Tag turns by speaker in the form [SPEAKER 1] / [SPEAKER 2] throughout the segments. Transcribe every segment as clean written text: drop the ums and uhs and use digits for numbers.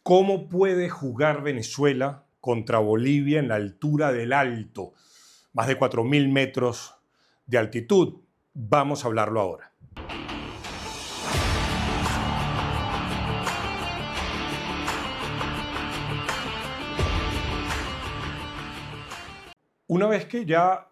[SPEAKER 1] ¿Cómo puede jugar Venezuela contra Bolivia en la altura del Alto? Más de 4.000 metros de altitud. Vamos a hablarlo ahora. Una vez que ya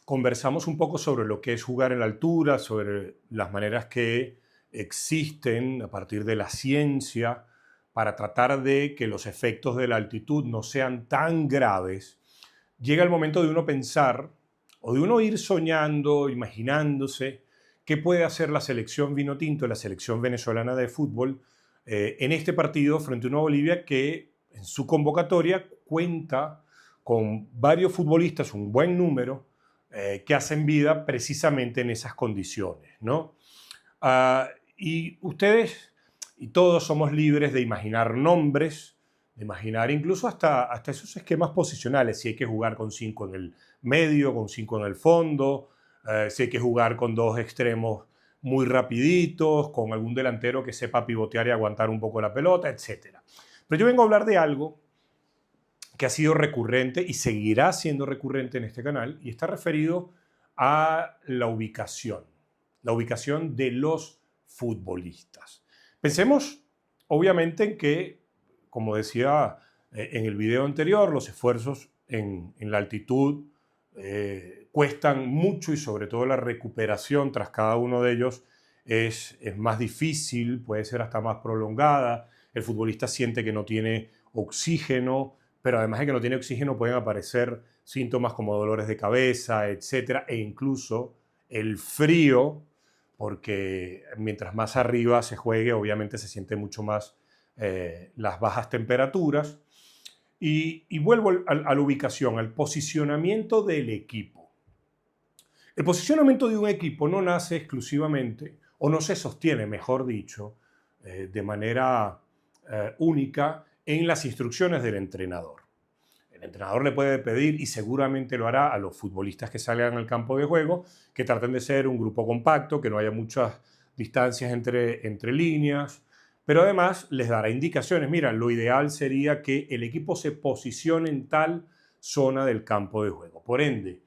[SPEAKER 1] conversamos un poco sobre lo que es jugar en la altura, sobre las maneras que existen a partir de la ciencia para tratar de que los efectos de la altitud no sean tan graves, llega el momento de uno pensar o de uno ir soñando, imaginándose qué puede hacer la selección Vinotinto, la selección venezolana de fútbol, en este partido frente a una Bolivia que en su convocatoria cuenta con varios futbolistas, un buen número, que hacen vida precisamente en esas condiciones, ¿no? Y ustedes y todos somos libres de imaginar nombres, de imaginar incluso hasta esos esquemas posicionales, si hay que jugar con 5 en el medio, con 5 en el fondo, si hay que jugar con 2 extremos muy rapiditos, con algún delantero que sepa pivotear y aguantar un poco la pelota, etc. Pero yo vengo a hablar de algo que ha sido recurrente y seguirá siendo recurrente en este canal, y está referido a la ubicación de los futbolistas. Pensemos, obviamente, en que, como decía en el video anterior, los esfuerzos en la altitud cuestan mucho, y sobre todo la recuperación tras cada uno de ellos es más difícil, puede ser hasta más prolongada. El futbolista siente que no tiene oxígeno, pero además de que no tiene oxígeno pueden aparecer síntomas como dolores de cabeza, etcétera, e incluso el frío, porque mientras más arriba se juegue, obviamente se siente mucho más las bajas temperaturas. Y vuelvo a la ubicación, al posicionamiento del equipo. El posicionamiento de un equipo no nace exclusivamente, o no se sostiene, mejor dicho, de manera única en las instrucciones del entrenador. El entrenador le puede pedir, y seguramente lo hará, a los futbolistas que salgan al campo de juego, que traten de ser un grupo compacto, que no haya muchas distancias entre líneas, pero además les dará indicaciones. Mira, lo ideal sería que el equipo se posicione en tal zona del campo de juego. Por ende,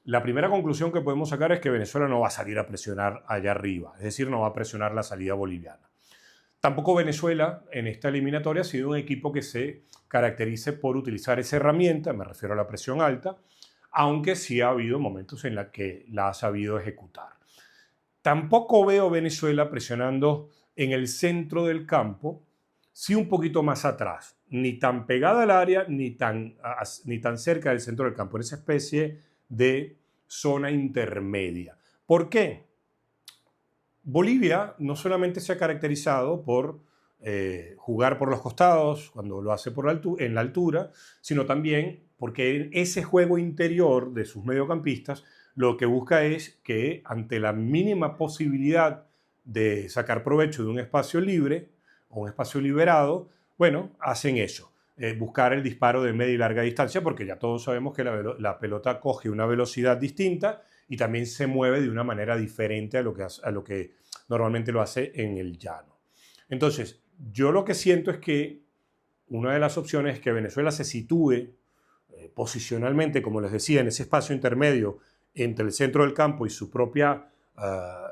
[SPEAKER 1] la primera conclusión que podemos sacar es que Venezuela no va a salir a presionar allá arriba, es decir, no va a presionar la salida boliviana. Tampoco Venezuela en esta eliminatoria ha sido un equipo que se caracterice por utilizar esa herramienta, me refiero a la presión alta, aunque sí ha habido momentos en los que la ha sabido ejecutar. Tampoco veo Venezuela presionando en el centro del campo, sí un poquito más atrás, ni tan pegada al área ni tan cerca del centro del campo, en esa especie de zona intermedia. ¿Por qué? Bolivia no solamente se ha caracterizado por jugar por los costados cuando lo hace en la altura, sino también porque en ese juego interior de sus mediocampistas lo que busca es que ante la mínima posibilidad de sacar provecho de un espacio libre o un espacio liberado, bueno, hacen eso, buscar el disparo de media y larga distancia, porque ya todos sabemos que la pelota coge una velocidad distinta y también se mueve de una manera diferente a lo que normalmente lo hace en el llano. Entonces, yo lo que siento es que una de las opciones es que Venezuela se sitúe posicionalmente, como les decía, en ese espacio intermedio entre el centro del campo y su propia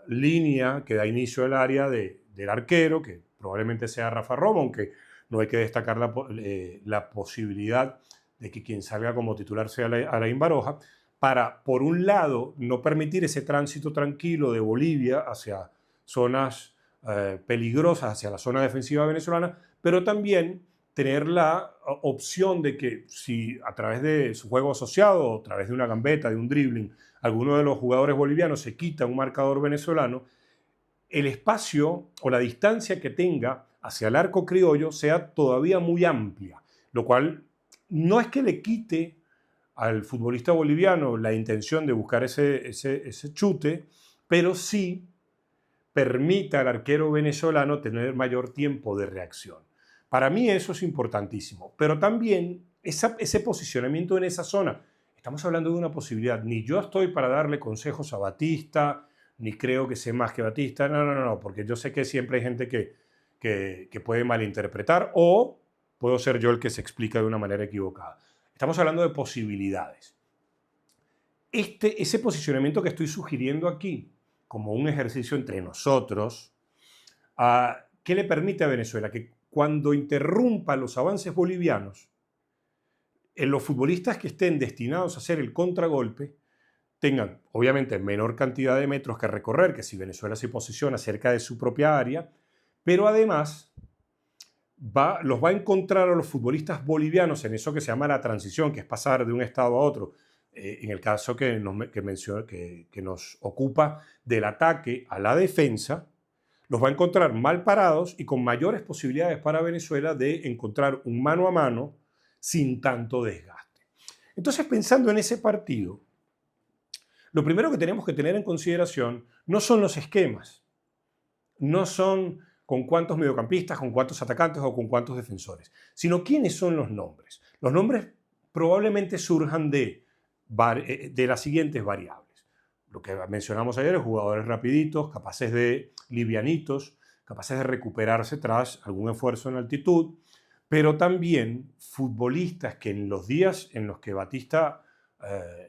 [SPEAKER 1] línea que da inicio al área del arquero, que probablemente sea Rafa Romo, aunque no hay que destacar la posibilidad de que quien salga como titular sea Alain Baroja, para, por un lado, no permitir ese tránsito tranquilo de Bolivia hacia zonas peligrosas, hacia la zona defensiva venezolana, pero también tener la opción de que si a través de su juego asociado o a través de una gambeta, de un dribbling, alguno de los jugadores bolivianos se quita un marcador venezolano, el espacio o la distancia que tenga hacia el arco criollo sea todavía muy amplia, lo cual no es que le quite al futbolista boliviano la intención de buscar ese chute, pero sí permita al arquero venezolano tener mayor tiempo de reacción. Para mí eso es importantísimo, pero también ese posicionamiento en esa zona. Estamos hablando de una posibilidad. Ni yo estoy para darle consejos a Batista, ni creo que sé más que Batista. No, porque yo sé que siempre hay gente que puede malinterpretar o puedo ser yo el que se explica de una manera equivocada. Estamos hablando de posibilidades. Ese posicionamiento que estoy sugiriendo aquí, como un ejercicio entre nosotros, ¿qué le permite a Venezuela? Que cuando interrumpa los avances bolivianos, los futbolistas que estén destinados a hacer el contragolpe tengan, obviamente, menor cantidad de metros que recorrer, que si Venezuela se posiciona cerca de su propia área, pero además los va a encontrar a los futbolistas bolivianos en eso que se llama la transición, que es pasar de un estado a otro. En el caso que nos ocupa del ataque a la defensa, los va a encontrar mal parados y con mayores posibilidades para Venezuela de encontrar un mano a mano sin tanto desgaste. Entonces, pensando en ese partido, lo primero que tenemos que tener en consideración no son los esquemas, no son con cuántos mediocampistas, con cuántos atacantes o con cuántos defensores, sino quiénes son los nombres. Los nombres probablemente surjan de las siguientes variables. Lo que mencionamos ayer, jugadores rapiditos, capaces de livianitos, capaces de recuperarse tras algún esfuerzo en altitud, pero también futbolistas que en los días en los que Batista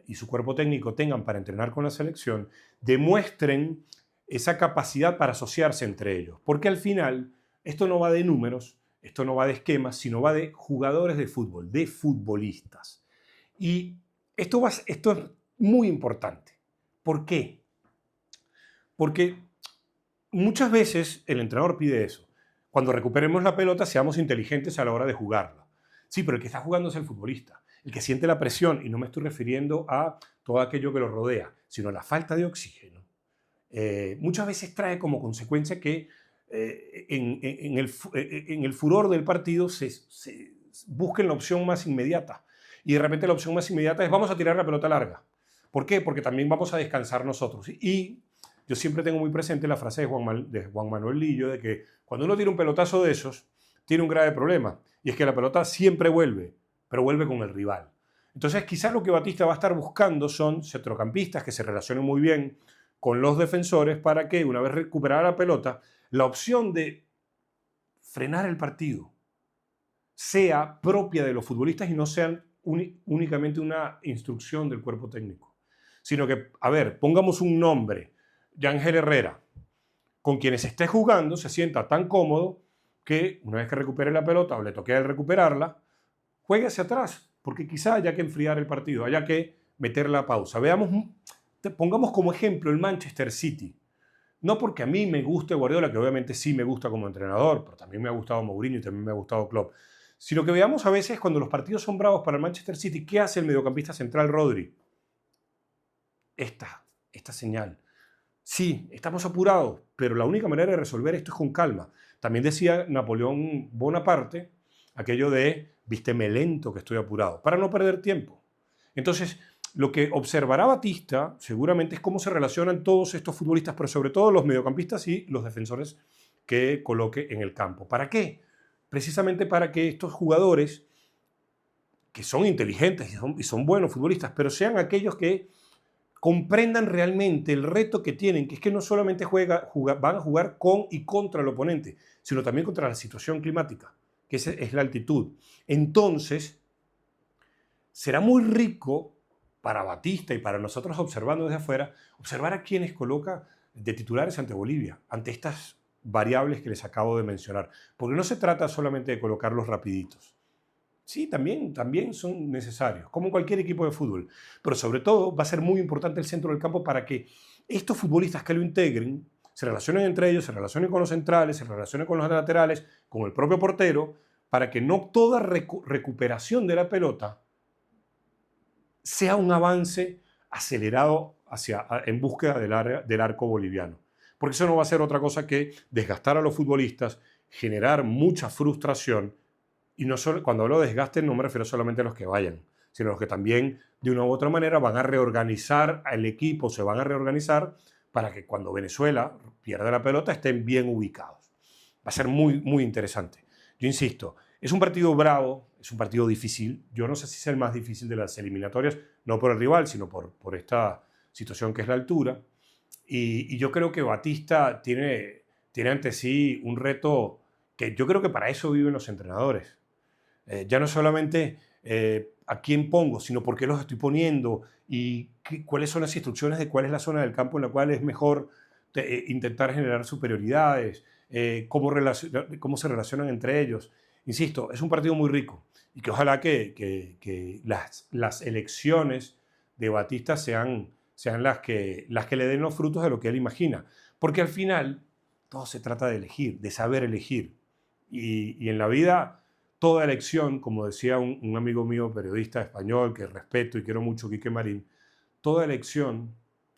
[SPEAKER 1] y su cuerpo técnico tengan para entrenar con la selección, demuestren esa capacidad para asociarse entre ellos. Porque al final, esto no va de números, esto no va de esquemas, sino va de jugadores de fútbol, de futbolistas. Y esto es muy importante. ¿Por qué? Porque muchas veces el entrenador pide eso. Cuando recuperemos la pelota, seamos inteligentes a la hora de jugarla. Sí, pero el que está jugando es el futbolista, el que siente la presión, y no me estoy refiriendo a todo aquello que lo rodea, sino a la falta de oxígeno. Muchas veces trae como consecuencia que en el furor del partido se busquen la opción más inmediata. Y de repente la opción más inmediata es vamos a tirar la pelota larga. ¿Por qué? Porque también vamos a descansar nosotros. Y yo siempre tengo muy presente la frase de Juan Manuel Lillo de que cuando uno tira un pelotazo de esos, tiene un grave problema. Y es que la pelota siempre vuelve, pero vuelve con el rival. Entonces quizás lo que Batista va a estar buscando son centrocampistas que se relacionen muy bien con los defensores para que, una vez recuperada la pelota, la opción de frenar el partido sea propia de los futbolistas y no sean únicamente una instrucción del cuerpo técnico. Sino que, a ver, pongamos un nombre, Yángel Herrera, con quienes esté jugando se sienta tan cómodo que una vez que recupere la pelota o le toque a él recuperarla, juegue hacia atrás, porque quizá haya que enfriar el partido, haya que meter la pausa. Pongamos como ejemplo el Manchester City. No porque a mí me guste Guardiola, que obviamente sí me gusta como entrenador, pero también me ha gustado Mourinho y también me ha gustado Klopp, sino que veamos a veces cuando los partidos son bravos para el Manchester City, ¿qué hace el mediocampista central Rodri? Esta señal. Sí, estamos apurados, pero la única manera de resolver esto es con calma. También decía Napoleón Bonaparte aquello de vísteme lento que estoy apurado, para no perder tiempo. Entonces, lo que observará Batista seguramente es cómo se relacionan todos estos futbolistas, pero sobre todo los mediocampistas y los defensores que coloque en el campo. ¿Para qué? Precisamente para que estos jugadores, que son inteligentes y son buenos futbolistas, pero sean aquellos que comprendan realmente el reto que tienen, que es que no solamente van a jugar con y contra el oponente, sino también contra la situación climática, que es la altitud. Entonces, será muy rico para Batista y para nosotros observando desde afuera, observar a quienes coloca de titulares ante Bolivia, ante estas variables que les acabo de mencionar. Porque no se trata solamente de colocarlos rapiditos. Sí, también son necesarios, como en cualquier equipo de fútbol. Pero sobre todo va a ser muy importante el centro del campo para que estos futbolistas que lo integren se relacionen entre ellos, se relacionen con los centrales, se relacionen con los laterales, con el propio portero, para que no toda recuperación de la pelota sea un avance acelerado en búsqueda del arco boliviano. Porque eso no va a ser otra cosa que desgastar a los futbolistas, generar mucha frustración. Y no solo, cuando hablo de desgaste no me refiero solamente a los que vayan, sino a los que también de una u otra manera van a reorganizar al equipo, se van a reorganizar para que cuando Venezuela pierda la pelota estén bien ubicados. Va a ser muy, muy interesante. Yo insisto, es un partido bravo, es un partido difícil. Yo no sé si es el más difícil de las eliminatorias, no por el rival, sino por esta situación que es la altura. Y yo creo que Batista tiene ante sí un reto que yo creo que para eso viven los entrenadores. Ya no solamente a quién pongo, sino por qué los estoy poniendo y cuáles son las instrucciones de cuál es la zona del campo en la cual es mejor intentar generar superioridades, cómo se relacionan entre ellos. Insisto, es un partido muy rico y que ojalá que las elecciones de Batista sean las que le den los frutos de lo que él imagina. Porque al final todo se trata de elegir, de saber elegir. Y en la vida, toda elección, como decía un amigo mío, periodista español, que respeto y quiero mucho, Quique Marín, toda elección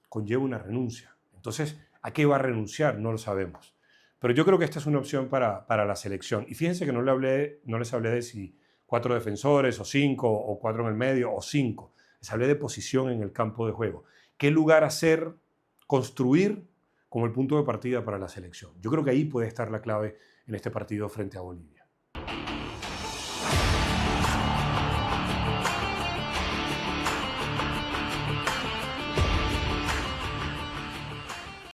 [SPEAKER 1] conlleva una renuncia. Entonces, ¿a qué va a renunciar? No lo sabemos. Pero yo creo que esta es una opción para la selección. Y fíjense que no les hablé de si 4 defensores o 5 o 4 en el medio o 5. Les hablé de posición en el campo de juego. ¿Qué lugar hacer, construir como el punto de partida para la selección? Yo creo que ahí puede estar la clave en este partido frente a Bolivia.